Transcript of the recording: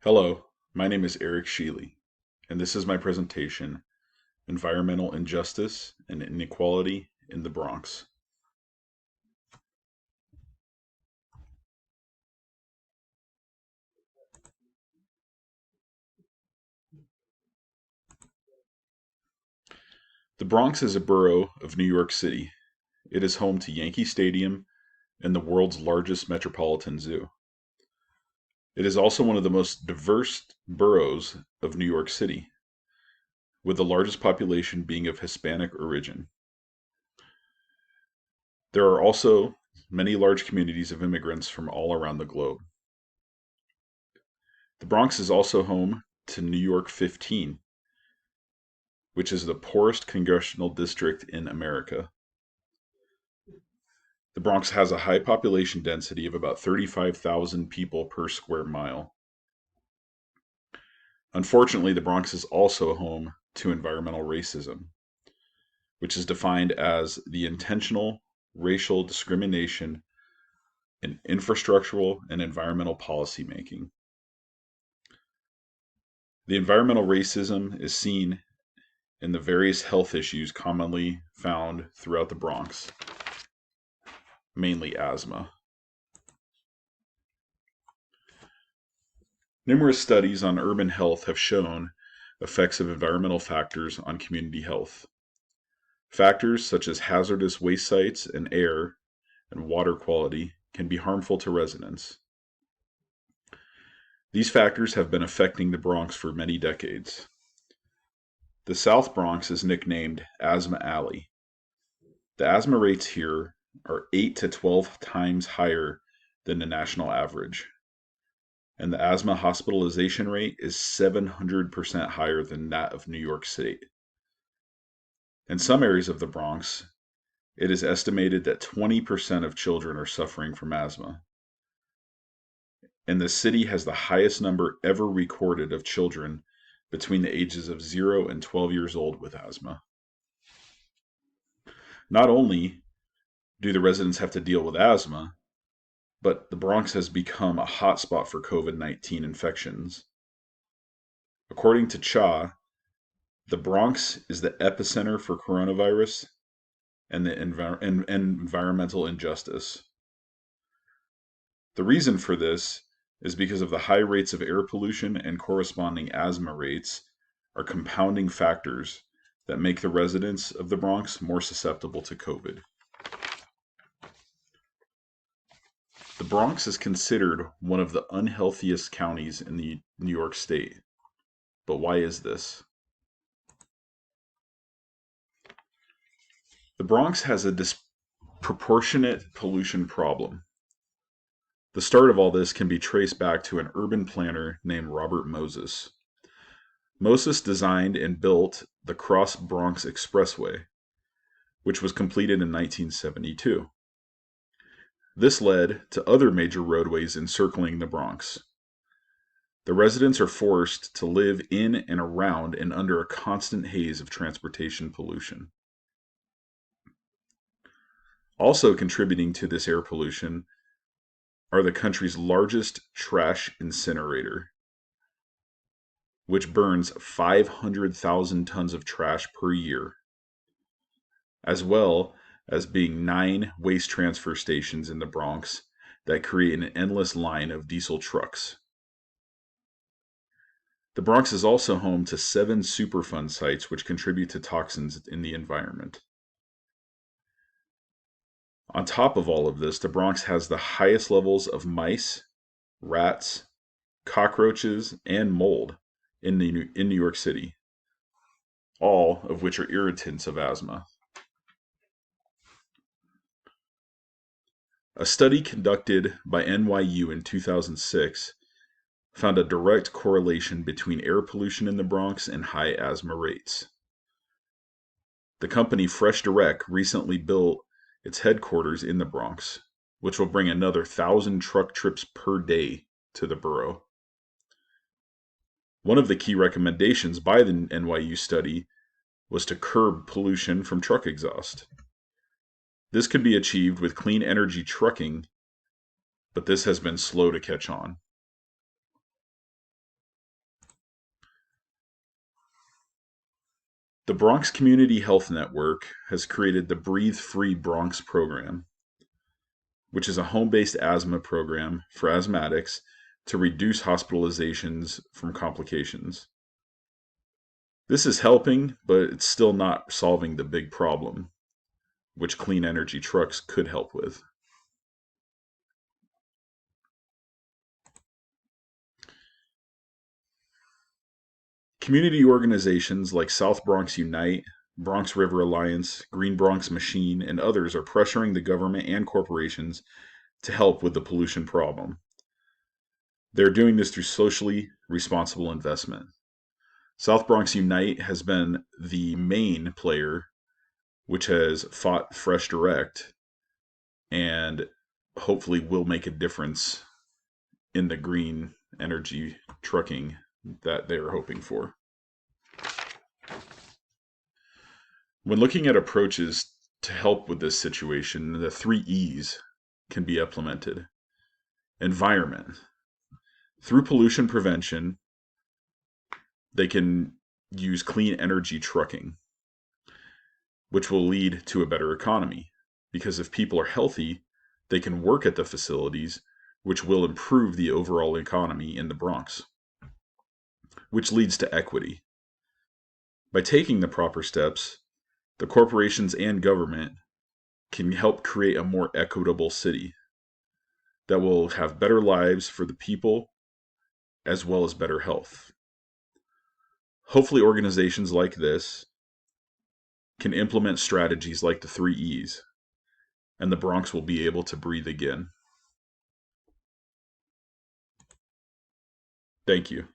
Hello, my name is Eric Sheely, and this is my presentation, Environmental Injustice and Inequality in the Bronx. The Bronx is a borough of New York City. It is home to Yankee Stadium and the world's largest metropolitan zoo. It is also one of the most diverse boroughs of New York City, with the largest population being of Hispanic origin. There are also many large communities of immigrants from all around the globe. The Bronx is also home to New York 15, which is the poorest congressional district in America. The Bronx has a high population density of about 35,000 people per square mile. Unfortunately, the Bronx is also home to environmental racism, which is defined as the intentional racial discrimination in infrastructural and environmental policymaking. The environmental racism is seen in the various health issues commonly found throughout the Bronx, mainly asthma. Numerous studies on urban health have shown effects of environmental factors on community health. Factors such as hazardous waste sites and air and water quality can be harmful to residents. These factors have been affecting the Bronx for many decades. The South Bronx is nicknamed Asthma Alley. The asthma rates here are 8 to 12 times higher than the national average, and the asthma hospitalization rate is 700% higher than that of New York State. In some areas of the Bronx, it is estimated that 20% of children are suffering from asthma. And the city has the highest number ever recorded of children between the ages of 0 and 12 years old with asthma. Not only do the residents have to deal with asthma, but the Bronx has become a hotspot for COVID-19 infections. According to CHA, the Bronx is the epicenter for coronavirus and environmental injustice. The reason for this is because of the high rates of air pollution and corresponding asthma rates are compounding factors that make the residents of the Bronx more susceptible to COVID. The Bronx is considered one of the unhealthiest counties in the New York State. But why is this? The Bronx has a disproportionate pollution problem. The start of all this can be traced back to an urban planner named Robert Moses. Moses designed and built the Cross Bronx Expressway, which was completed in 1972. This led to other major roadways encircling the Bronx. The residents are forced to live in and around and under a constant haze of transportation pollution. Also contributing to this air pollution are the country's largest trash incinerator, which burns 500,000 tons of trash per year, as well as being 9 waste transfer stations in the Bronx that create an endless line of diesel trucks. The Bronx is also home to 7 Superfund sites which contribute to toxins in the environment. On top of all of this, the Bronx has the highest levels of mice, rats, cockroaches, and mold in New York City, all of which are irritants of asthma. A study conducted by NYU in 2006 found a direct correlation between air pollution in the Bronx and high asthma rates. The company Fresh Direct recently built its headquarters in the Bronx, which will bring another 1,000 truck trips per day to the borough. One of the key recommendations by the NYU study was to curb pollution from truck exhaust. This could be achieved with clean energy trucking, but this has been slow to catch on. The Bronx Community Health Network has created the Breathe Free Bronx program, which is a home-based asthma program for asthmatics to reduce hospitalizations from complications. This is helping, but it's still not solving the big problem, which clean energy trucks could help with. Community organizations like South Bronx Unite, Bronx River Alliance, Green Bronx Machine, and others are pressuring the government and corporations to help with the pollution problem. They're doing this through socially responsible investment. South Bronx Unite has been the main player, which has fought Fresh Direct and hopefully will make a difference in the green energy trucking that they are hoping for. When looking at approaches to help with this situation, the 3 E's can be implemented. Environment. Through pollution prevention, they can use clean energy trucking, which will lead to a better economy. Because if people are healthy, they can work at the facilities, which will improve the overall economy in the Bronx, which leads to equity. By taking the proper steps, the corporations and government can help create a more equitable city that will have better lives for the people as well as better health. Hopefully, organizations like this can implement strategies like the 3 E's, and the Bronx will be able to breathe again. Thank you.